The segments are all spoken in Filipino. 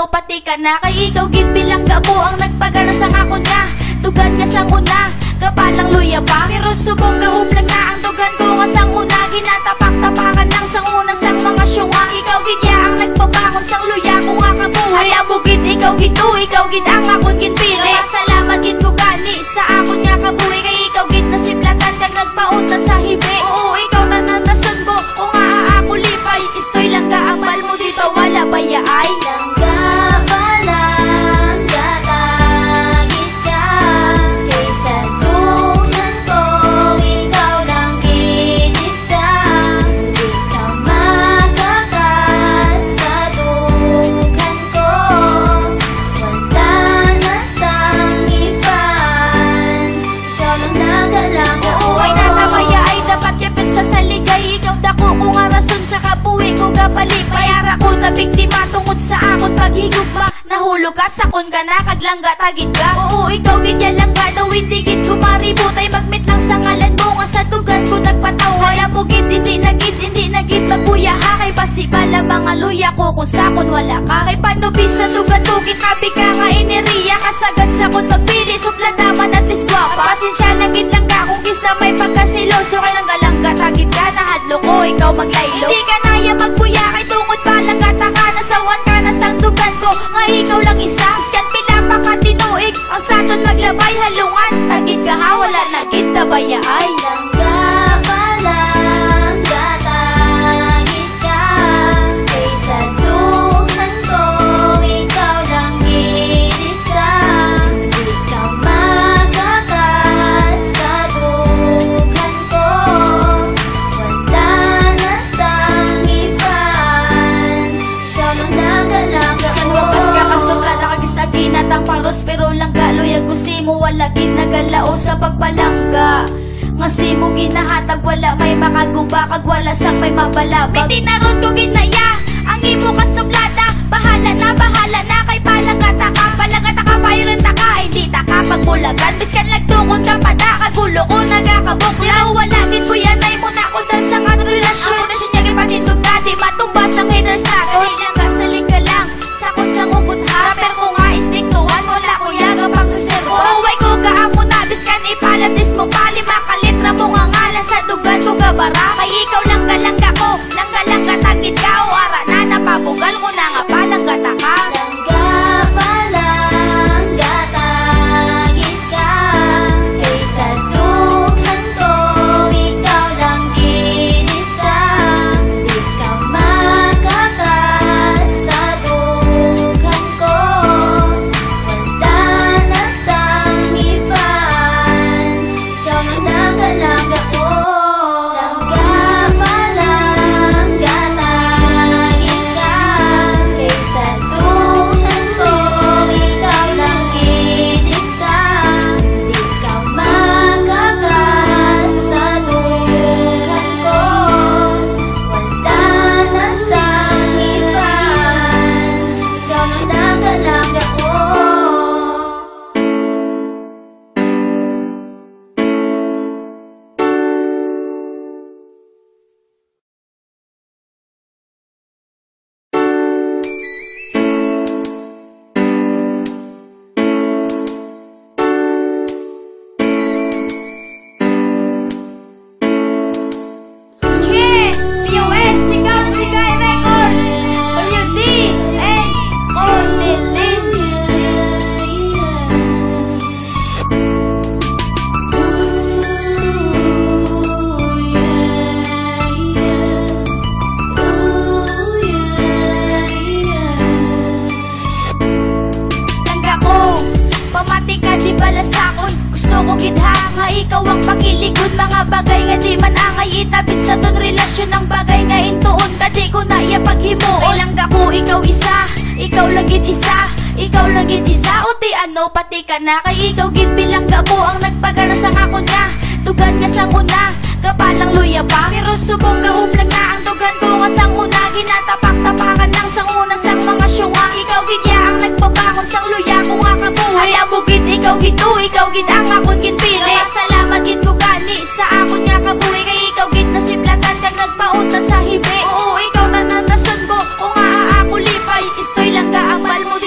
ano pati ka na kay ikaw gid bilang gabo ang nagpagana sa ako niya. Tugan nga sang una, kapalang luya pa. Pero subong gahublag na ang tugan ko nga sang una. Ginatapak-tapakan ng sang unang sang mga syunga. Ikaw gid ya ang nagpabangon sang luya ko nga kabuhi. Alam mo gid ikaw gid to, ikaw gid ang akon gid pili. Salamat gid ko gani sa akon nga kabuhi. Kay ikaw gid nasiplatan kag nagpautan sa hibi. Oo, ikaw na nanasan ko, o nga ako lipay. Istoy lang ka ang bal mo dito, wala baya ay. Palipay ko na biktima tungod sa akon paghigugma. Nahulog ka sa kun ka na kaglangga tagid ka. Oo, ikaw gid yan lang ka daw hindi gid ko maributay. Magmit lang sa ngalan mo nga sa tugan ko nagpatawa. Alam mo gid hindi na gid magbuya ha. Kay basi pala mga luya ko kung sa kun wala ka. Kay panubis sa tugan ko gitabi ka nga ineriya. Kasagad sa kun magpili supladaman at liskwapa. Pasensya lang gid lang ka kung kisa may pagkasiloso. Kay langga tagid ka nahadlo ko ikaw maglaylo. Hindi ka naya magbuya kay tungod palang kataka. Nasawan ka na sang tugan ko nga ikaw lang isa. Iskan pinapakatinuig ang saton maglabay halungan. Tagid ka ha wala na gid tabaya ay. Langga palang gatagid ka. Kaysa tugan ko ikaw lang gid isa. Di ka makakasadugan ko. Wala na sang iban. Iskan wakas ka kasukad nakagisagina tang paros. Pero lang galoy agusi mo wala ginagalao sa pagpalangga. Ngasi mo ginahatag wala may makaguba kag wala sang may mabalabag. Pitinaron ko ginaya ang imo kasublada. Bahala na kay palangata ka mayroon ta ka hindi ta ka pagbulagan. Biskan lagtukod ka pa da kagulo ko nagakabok. Pero wala gid ko yan ay muna ko dal sa kanong relasyon. Ang relasyon niya gipatindog ka di matumba sang haters na. Kadi lang kasalig ka lang sakot sang ugot ha. Pero kung nga istiktuan wala ko yaga pang reservo. Uuway ko kaamo na biskan ipalatis mo palima kalitra mo nga ngalan sa dugan ko gabara. Kay ikaw langga ko langga tagid ka o ara na napabugal ko na nga palang gata ka. Langga palang gatagid ka. Kaysa dugan ko ikaw lang gid isa. Di ka makakasadugan ko. Wala na sang iban. Ikaw ang langga ko. Langga palang gatagid ka. Kaysa dugan ko ikaw lang gid isa. Di ka makakasadugan ko. Wala na sang iban. Ikaw ang langga ko. Yeah! POS! Sigaw ng Sigay Records! WD! Cornelin! Langga ko, pamati ka di bala sakon. Gusto ko gidha nga ikaw ang pakiligod. Mga bagay nga di man angay itabit sa ton relasyon. Ang bagay nga intuon ka di ko na iya paghimo. Ay langga ko ikaw isa, ikaw lang gid isa. Ikaw lang gid isa o ti ano pati ka na. Kay ikaw gid bilang gabo ang nagpagana sa ako niya. Tugan nga sang una, kapalang luya pa. Pero subong gahublag na ang tugan ko nga sang una. Ginatapak-tapakan ng sang unang sang mga syunga. Ikaw gid ya ang nagpabangon sang luya ko nga kabuhi. Alam mo gid ikaw gid to, ikaw gid ang akon gid pili. Salamat gid ko gani sa akon nga kabuhi. Kay ikaw gid nasiplatan kag nagpautan sa hibi. Oo, ikaw na nanasan ko, o nga ako lipay. Istoy lang ka ang bal mo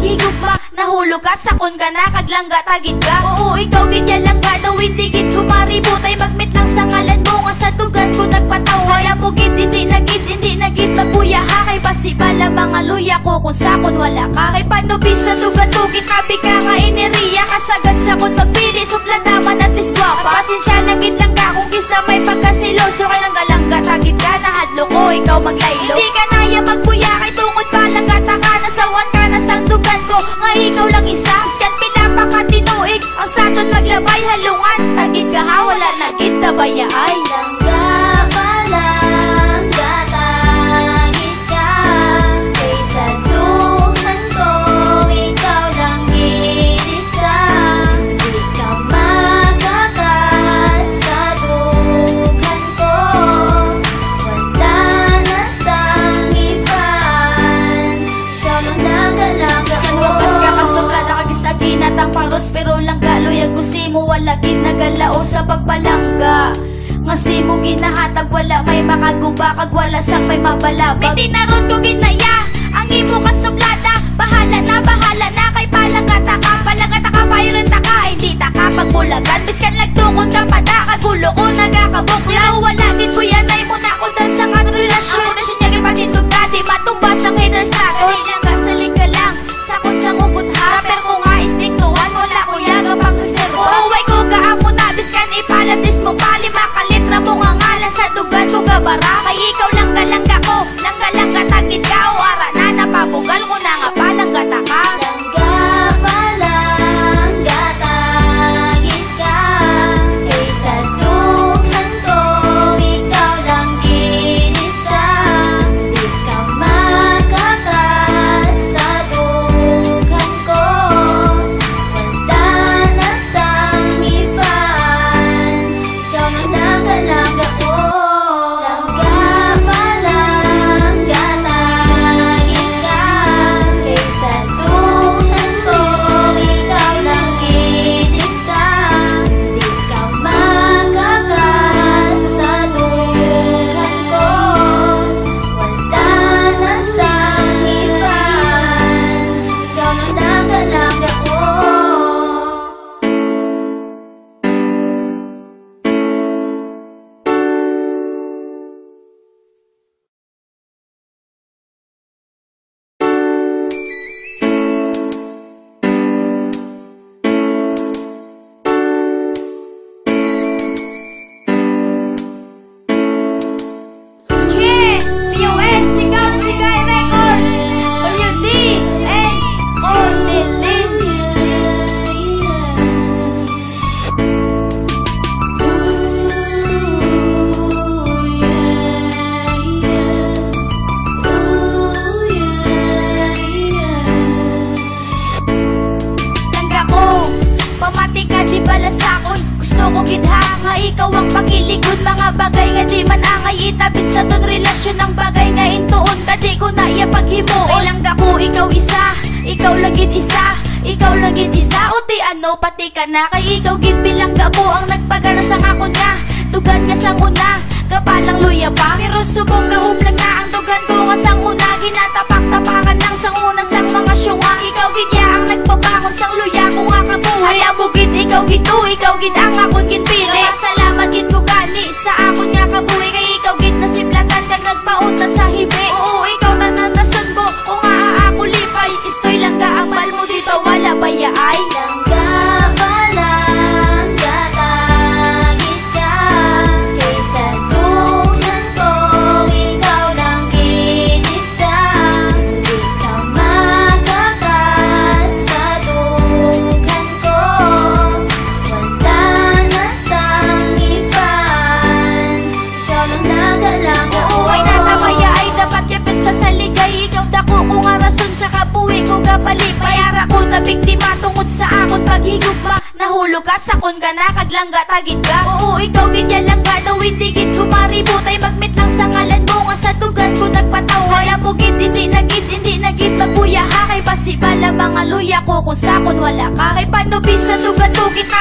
paghigugma, nahulog ka, sakon ka na, kaglangga, tagid ka. Oo, ikaw gidya lang ka, daw hindi gid kumaributay, magmit lang sa ngalan mo, nga sa dugan ko nagpataw. Wala mo gid, hindi na gid magbuya ha, kay basi pala mga luya ko, kung sakon wala ka. Kay panubi sa dugan to, kitabi ka nga ineriya, kasagad sakon magpili, suplataman at isgwapa. Pasensya lang gid lang ka, kung kisa may pagkasiloso, kay langga, tagid ka, nahadlo ko, ikaw maglaylo. Hindi ka naya magbuya, kay tungod pa lang gata ka, nasawan ka na sang dugan ko, nga ikaw lang isa. Iskan pinapa ka tinuig, ang saton maglabay halungan, tagid ka ha, wala na gid tabaya ay. Langga pa lang gatagid ka, kay sa dugan ko, ikaw lang gid isa. Di ka magakas sa dugan ko, wala na sang iban. Kamandang-galangga ko, wagas ka kasuka, nakagisagin at ang paros, pero lang galoy agusi mo, wala ginagalao sa pagpalangga. Ngasi mo ginahatag, wala may makaguba, kag wala sang may mabalabag. Itinaron ko ginaya, ang imo kasublada, bahala na, kay palangata ka, payron ta ka, hindi ta ka pagbulagan. Biskan lagtungon ka pa da, kagulo ko nagakabok, pero wala gid ko yan, ay muna ko dal sa nga relasyon. Ang relasyon niya gipatindog ka, di matumbas ang haters na, kanilang kasalig ka lang, sakot sa ngugot ha, pero kung nga istiktuhan, wala ko yaga pang reserva. Uuway ko gaamo na, biskan ipalatis mo pa, lima kalitra mo nga ngalan sa dugan ko gabara. Kay ikaw langga ko, langga tagid ka, o ara na napabugal ko na nga palang gata ka. Langga pa lang gatagid ka, kay sa dugan ko, ikaw lang gid isa. Di ka makakas sa dugan ko, wala na sang iban. Kamandang-galangga ko, langga pa lang gatagid ka, kay sa dugan ko, ikaw lang gid isa. Di ka makakas sa dugan ko, wala na sang iban. Kamandang-galangga ko. Yeah! POS, sigaw na sigay records! WD, Cornelin. Langga ko, pamati ka di bala sakon, gusto ko gidha nga ikaw ang pakiligod. Mga bagay nga di man angay itabit sa ton relasyon, ang bagay nga intuon ka di ko na iya paghimuon. Ay langga ko, ikaw isa, ikaw lagid isa, ikaw lagid isa. O ti ano, pati ka na, kay ikaw gid bilangga mo ang nagpagana sa ngakon nga, dugan nga sang una, kapalang luya pa, pero subong gahublag na ang dugan ko nga sang una, ginatapak-tapakan ng sang una sang mga syunga. Ikaw gid ya ang nagpabangon sang luya ko nga kabuhay. Amo gid ikaw gid to, ikaw gid ang akon gid pili. Salamat gid ko gani sa akon nga kabuhay, kay ikaw gid nasiplatan kag nagpautan sa hibi. Oo, ikaw na nanason ko, o nga ako lipay, istoy lang ka ang bal mo dito, wala baya ay. Langga pa lang gatagid ka, kay sa dugan ko, ikaw lang gid isa. Di ka makakas sa dugan ko, wala na sang iban. Kamandang-galangga ko, ay natabaya ay dapat yapes sa saligay. Ikaw dako ko nga rason sa kabuhi ko gapalipay. Ara ko na biktima tungod sa akon paghigugma, nahulog ka, sakon ka na, kaglangga, tagid ka. Oo, ikaw gid ya lang ka, daw hindi gid kumaributay, magmit lang sa ngalan mo, nga sa dugan ko nagpataw. Wala mo gid, hindi na gid magbuya ha, kay basi pala mga luya ko, kung sakon wala ka. Kay panubi sa dugan to, kita